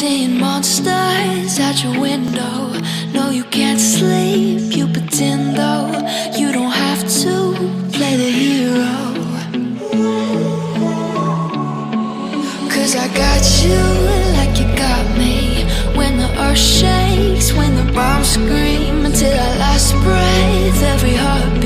seeing monsters out your window. No, you can't sleep, you pretend though. You don't have to play the hero, 'cause I got you like you got me. When the earth shakes, when the bombs scream, until our last breath, every heartbeat.